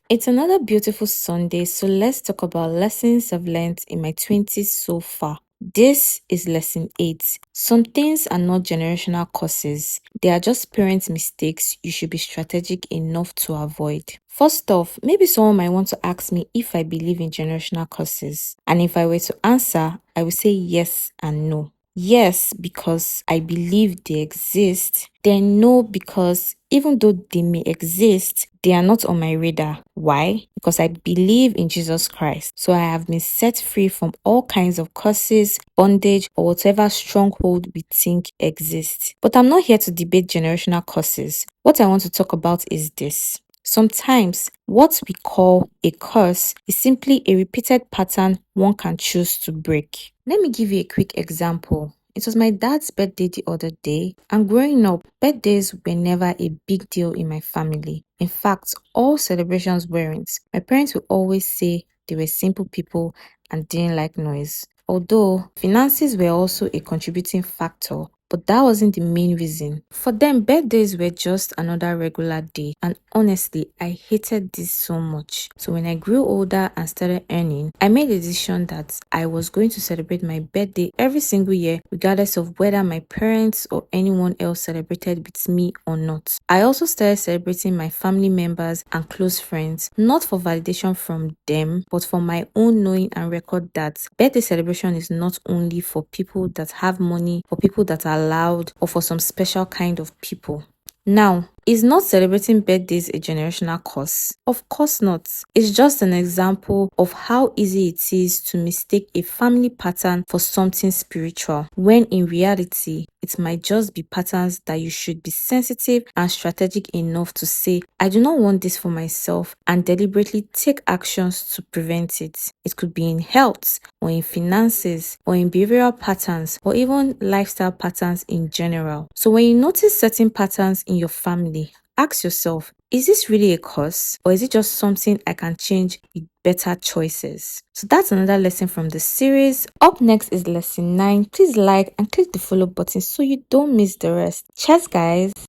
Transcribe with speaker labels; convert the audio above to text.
Speaker 1: It's another beautiful Sunday, so let's talk about lessons I've learned in my 20s so far. This is lesson 8. Some things are not generational curses, they are just parent mistakes you should be strategic enough to avoid. First off, maybe someone might want to ask me if I believe in generational curses, and if I were to answer, I would say yes and no. Yes, because I believe they exist. Then no, because even though they may exist, they are not on my radar. Why? Because I believe in Jesus Christ. So I have been set free from all kinds of curses, bondage, or whatever stronghold we think exists. But I'm not here to debate generational curses. What I want to talk about is this. Sometimes, what we call a curse is simply a repeated pattern one can choose to break. Let me give you a quick example. It was my dad's birthday the other day, and growing up, birthdays were never a big deal in my family. In fact, all celebrations weren't. My parents would always say they were simple people and didn't like noise. Although finances were also a contributing factor, but that wasn't the main reason. For them, birthdays were just another regular day, and honestly, I hated this so much. So when I grew older and started earning, I made a decision that I was going to celebrate my birthday every single year, regardless of whether my parents or anyone else celebrated with me or not. I also started celebrating my family members and close friends, not for validation from them, but for my own knowing and record that birthday celebration is not only for people that have money, for people that are loud, or for some special kind of people. Now, is not celebrating birthdays a generational curse? Of course not. It's just an example of how easy it is to mistake a family pattern for something spiritual, when in reality, it might just be patterns that you should be sensitive and strategic enough to say, I do not want this for myself, and deliberately take actions to prevent it. It could be in health, or in finances, or in behavioral patterns, or even lifestyle patterns in general. So when you notice certain patterns in your family, ask yourself, is this really a curse, or is it just something I can change with better choices? So that's another lesson from the series. Up next is lesson 9. Please like and click the follow button so you don't miss the rest. Cheers, guys.